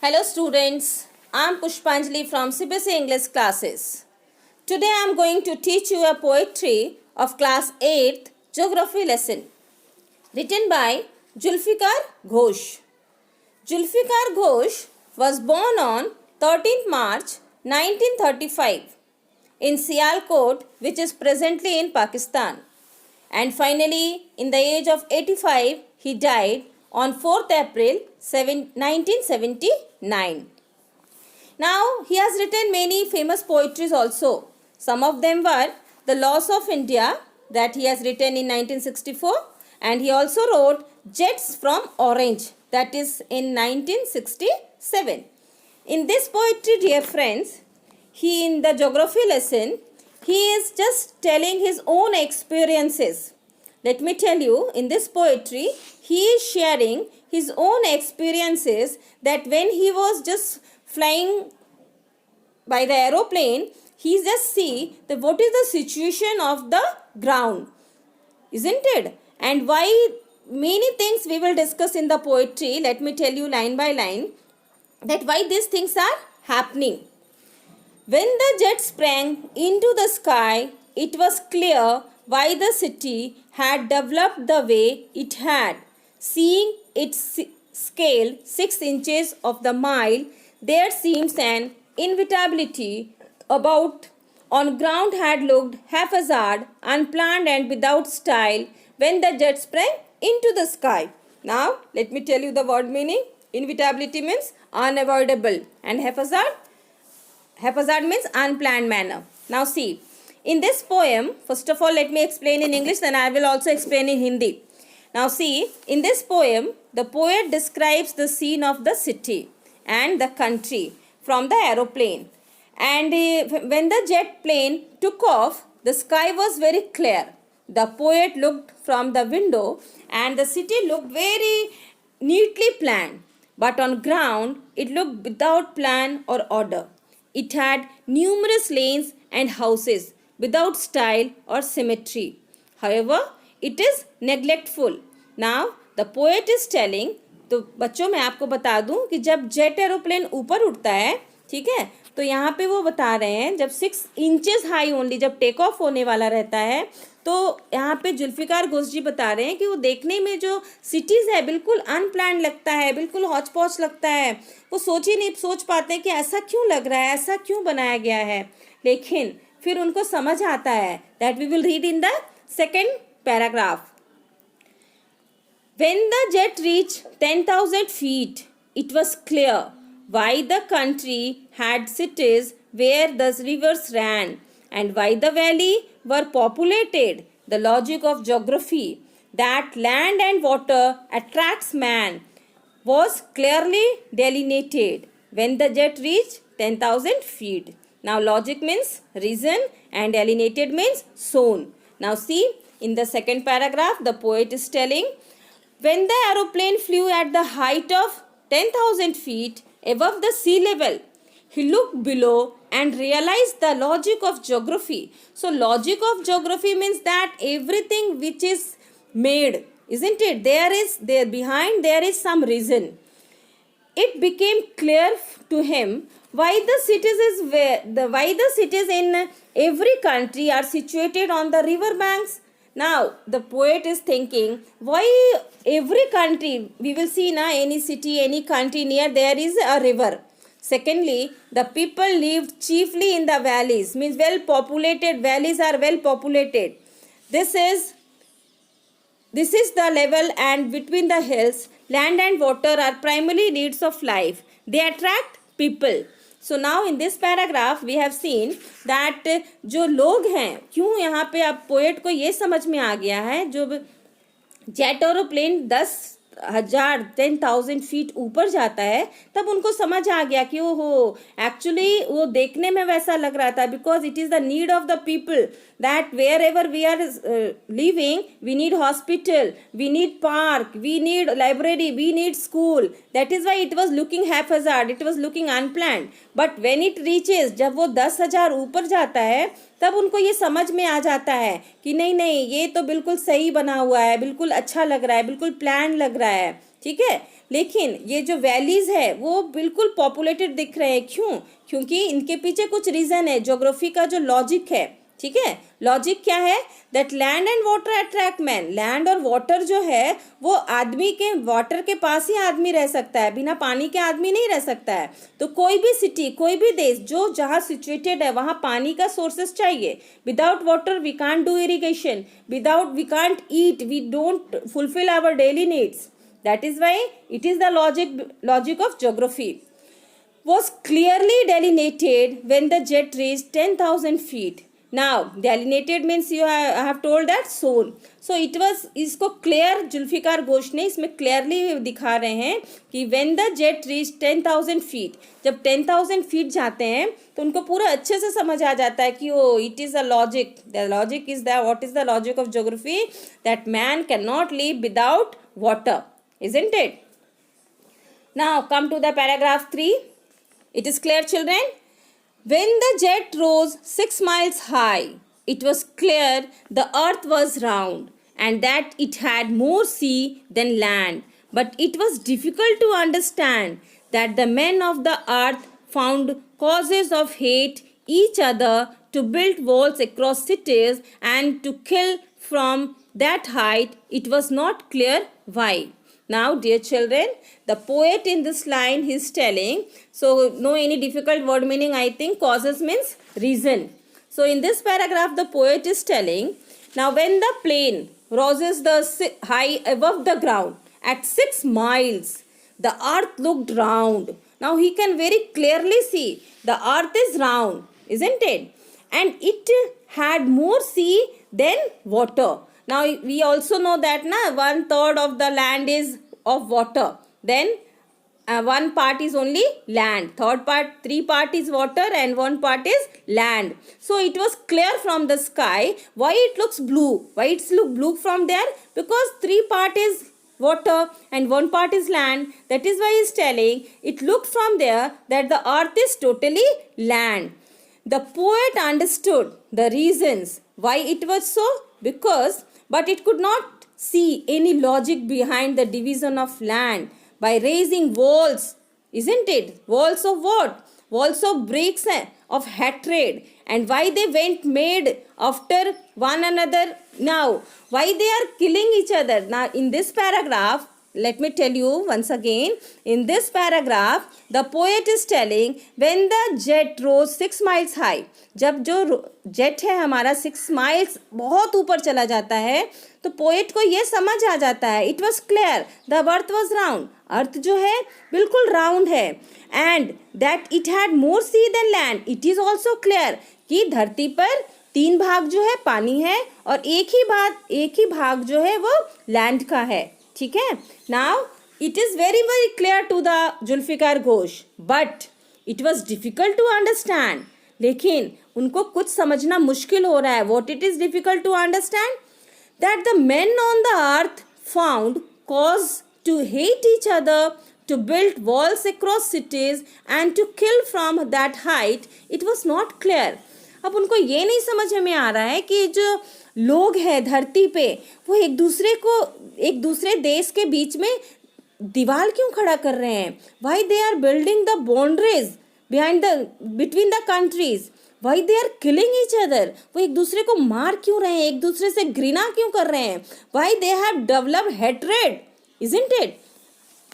Hello students, I am Pushpanjali from CBSE English classes. Today I am going to teach you a poetry of class 8th geography lesson written by Julfikar Ghosh. Julfikar Ghosh was born on 13th March 1935 in Sialkot, which is presently in Pakistan. And finally, in the age of 85, he died on 4th April 1979. Now, he has written many famous poetries also. Some of them were The Loss of India, that he has written in 1964, and he also wrote Jets from Orange, that is in 1967. In this poetry, dear friends, he in the geography lesson, he is just telling his own experiences. Let me tell you, in this poetry, he is sharing his own experiences that when he was just flying by the aeroplane, he just see that what is the situation of the ground, isn't it? And why many things we will discuss in the poetry. Let me tell you line by line that why these things are happening. When the jet sprang into the sky, it was clear why the city had developed the way it had. Seeing its scale 6 inches of the mile, there seems an inevitability about on ground had looked haphazard, unplanned and without style when the jet sprang into the sky. Now, let me tell you the word meaning. Inevitability means unavoidable and haphazard means unplanned manner. Now see, in this poem, first of all let me explain in English, then I will also explain in Hindi. Now see, in this poem, the poet describes the scene of the city and the country from the aeroplane. And when the jet plane took off, the sky was very clear. The poet looked from the window and the city looked very neatly planned. But on ground, it looked without plan or order. It had numerous lanes and houses without style or symmetry. However, it is neglectful. Now, the poet is telling, तो बच्चों मैं आपको बता दूं कि जब jet aeroplane ऊपर उड़ता है, ठीक है, तो यहाँ पे वो बता रहे हैं जब 6 इंचेस हाई ओनली जब टेक ऑफ होने वाला रहता है, तो यहाँ पे जुल्फिकार घोष जी बता रहे हैं कि वो देखने में जो सिटीज़ है बिल्कुल अनप्लान लगता है, बिल्कुल हौच पौच लगता है. वो सोच पाते हैं कि ऐसा क्यों लग रहा है, ऐसा क्यों बनाया गया है. लेकिन फिर उनको समझ आता है. That we will read in the second paragraph. When the jet reached 10,000 feet, it was clear why the country had cities where the rivers ran and why the valley were populated. The logic of geography that land and water attracts man was clearly delineated when the jet reached 10,000 feet. Now logic means reason and delineated means shown. Now see, in the second paragraph, the poet is telling, when the aeroplane flew at the height of 10,000 feet above the sea level, he looked below and realized the logic of geography. So, logic of geography means that everything which is made, isn't it? There is some reason. It became clear to him why the cities in every country are situated on the river banks. Now, the poet is thinking, why every country, we will see now any city, any country near there is a river. Secondly, the people lived chiefly in the valleys, means well populated, valleys are well populated. This is the level, and between the hills, land and water are primary needs of life. They attract people. So now in this paragraph we have seen that जो लोग हैं, क्यों यहाँ पे अब poet को ये समझ में आ गया है, जो जेट एरोप्लेन 10,000 फीट ऊपर जाता है तब उनको समझ आ गया कि ओहो एक्चुअली वो देखने में वैसा लग रहा था, because it is the need of the people that wherever we are living we need hospital, we need park, we need library, we need school. That is why it was looking haphazard, it was looking unplanned. But when it reaches, जब वो 10,000 ऊपर जाता है तब उनको ये समझ में आ जाता है कि नहीं नहीं ये तो बिल्कुल सही बना हुआ है, बिल्कुल अच्छा लग रहा है, बिल्कुल प्लान लग रहा है. ठीक है, लेकिन ये जो वैलीज है वो बिल्कुल पॉपुलेटेड दिख रहे हैं। क्यों? क्योंकि इनके पीछे कुछ रीज़न है। ज्योग्राफी का जो लॉजिक है, ठीक है, लॉजिक क्या है? That land and water attract man. Land और वाटर जो है वो आदमी के, वाटर के पास ही आदमी रह सकता है, बिना पानी के आदमी नहीं रह सकता है। तो कोई भी सिटी, कोई भी देश जो जहाँ सिचुएटेड है वहाँ पानी का सोर्सेस चाहिए। Without water we can't do irrigation, without we can't eat, we don't fulfil our daily needs. That is why it is the logic of geography was clearly delineated when the jet reached 10,000 feet. Now delineated means I have told that soul. So it was, इसको clear Zulfikar Ghosh ने इसमें clearly दिखा रहे हैं कि when the jet reached 10,000 feet, जब 10,000 feet जाते हैं तो उनको पूरा अच्छे से समझ आ जाता है कि it is a logic. The logic is that, what is the logic of geography? That man cannot live without water, isn't it? Now come to the paragraph 3. It is clear, children? When the jet rose 6 miles high, it was clear the earth was round and that it had more sea than land. But it was difficult to understand that the men of the earth found causes of hate each other to build walls across cities and to kill from that height. It was not clear why. Now, dear children, the poet in this line he is telling, so no any difficult word meaning, I think causes means reason. So in this paragraph the poet is telling, now when the plane roses the high above the ground at 6 miles, the earth looked round. Now he can very clearly see the earth is round, isn't it? And it had more sea than water. Now we also know that 1/3 of the land is of water, then one part is only land, third part, 3 part is water and 1 part is land. So it was clear from the sky. Why it looks blue? Why it's look blue from there? Because 3 part is water and 1 part is land. That is why he is telling it looked from there that the earth is totally land. The poet understood the reasons why it was so, because but it could not see any logic behind the division of land by raising walls, isn't it? Walls of what? Walls of bricks of hatred. And why they went made after one another. Now, why they are killing each other? Now, in this paragraph, let me tell you once again, in this paragraph, the poet is telling, when the jet rose 6 miles high, जब जो jet है हमारा 6 miles बहुत ऊपर चला जाता है, तो पोएट को ये समझ आ जाता है, it was clear the earth was round, earth जो है बिल्कुल राउंड है, and that it had more sea than land. It is also clear कि धरती पर 3 भाग जो है पानी है और एक ही भाग जो है वो लैंड का है. ठीक है. Now it is very very clear to the Zulfikar Ghosh, but it was difficult to understand. लेकिन उनको कुछ समझना मुश्किल हो रहा है. What it is difficult to understand? That the men on the earth found cause to hate each other, to build walls across cities and to kill from that height. It was not clear. अब उनको ये नहीं समझ में आ रहा है कि जो लोग हैं धरती पे वो एक दूसरे देश के बीच में दीवार क्यों खड़ा कर रहे हैं. Why they are building the boundaries between the countries. Why they are killing each other? वो एक दूसरे को मार क्यों रहे हैं, एक दूसरे से घृणा क्यों कर रहे हैं. Why they have developed hatred, isn't it?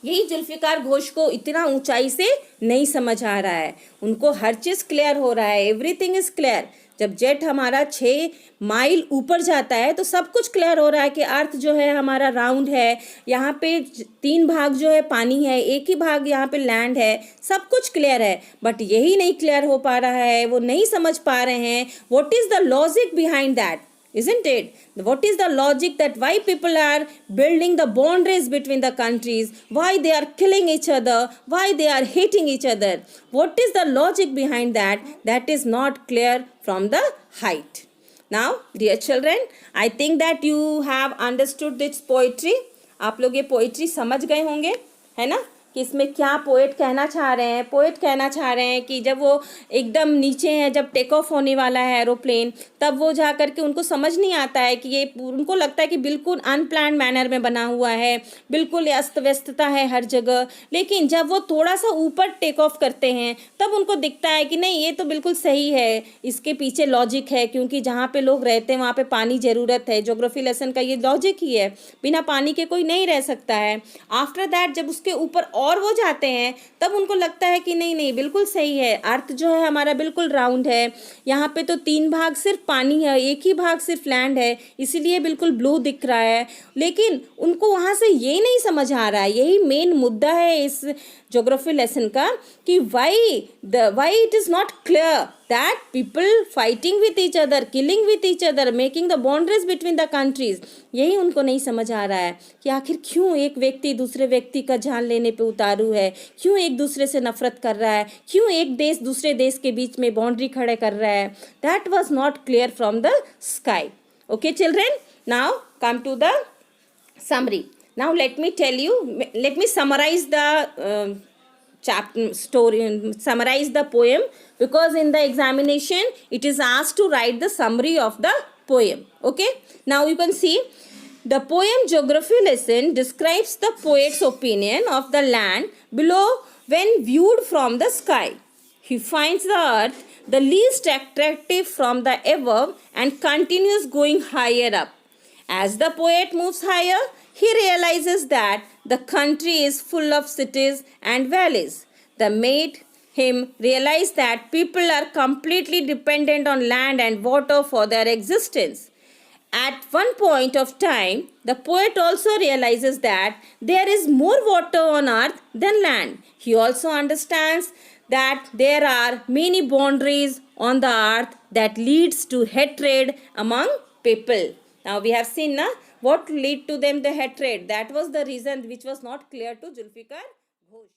यही जुल्फिकार घोष को इतना ऊंचाई से नहीं समझ आ रहा है. उनको हर चीज़ क्लियर हो रहा है, एवरीथिंग इज क्लियर. जब जेट हमारा 6 माइल ऊपर जाता है तो सब कुछ क्लियर हो रहा है कि अर्थ जो है हमारा राउंड है, यहाँ पे 3 भाग जो है पानी है, एक ही भाग यहाँ पे लैंड है, सब कुछ क्लियर है. बट यही नहीं क्लियर हो पा रहा है, वो नहीं समझ पा रहे हैं what is the logic behind that, isn't it? What is the logic that why people are building the boundaries between the countries, why they are killing each other, why they are hating each other? What is the logic behind that? That is not clear from the height. Now, dear children, I think that you have understood this poetry. आप लोग ये poetry समझ गए होंगे, है ना. कि इसमें क्या पोएट कहना चाह रहे हैं। पोएट कहना चाह रहे हैं कि जब वो एकदम नीचे हैं, जब टेक ऑफ होने वाला है एरोप्लेन, तब वो जा करके उनको समझ नहीं आता है कि ये, उनको लगता है कि बिल्कुल अनप्लान्ड मैनर में बना हुआ है, बिल्कुल अस्त व्यस्तता है हर जगह। लेकिन जब वो थोड़ा सा ऊपर टेक ऑफ करते हैं तब उनको दिखता है कि नहीं, ये तो बिल्कुल सही है, इसके पीछे लॉजिक है, क्योंकि जहाँ पे लोग रहते हैं वहाँ पे पानी ज़रूरत है। ज्योग्राफी लेसन का ये लॉजिक ही है, बिना पानी के कोई नहीं रह सकता है। आफ्टर दैट जब उसके ऊपर और वो जाते हैं तब उनको लगता है कि नहीं नहीं, बिल्कुल सही है, अर्थ जो है हमारा बिल्कुल राउंड है, यहाँ पे तो 3 भाग सिर्फ पानी है, 1 ही भाग सिर्फ लैंड है, इसीलिए बिल्कुल ब्लू दिख रहा है। लेकिन उनको वहाँ से ये नहीं समझ आ रहा है, यही मेन मुद्दा है इस ज्योग्राफी लेसन का, कि why it is not clear that people fighting with each other, killing with each other, making the boundaries between the countries, यही उनको नहीं समझ आ रहा है कि आखिर क्यों एक व्यक्ति दूसरे व्यक्ति का जान लेने पे उतारू है, क्यों एक दूसरे से नफरत कर रहा है, क्यों एक देश दूसरे देश के बीच में बाउंड्री खड़े कर रहा है। That was not clear from the sky. Okay children, now come to the summary. Now let me summarize the summarize the poem, because in the examination it is asked to write the summary of the poem. Okay, now you can see the poem Geography Lesson describes the poet's opinion of the land below when viewed from the sky. He finds the earth the least attractive from the above and continues going higher up. As the poet moves higher, he realizes that the country is full of cities and valleys. That made him realize that people are completely dependent on land and water for their existence. At one point of time, the poet also realizes that there is more water on earth than land. He also understands that there are many boundaries on the earth that leads to hatred among people. Now we have seen what lead to them the hatred. That was the reason which was not clear to Zulfikar Ghosh.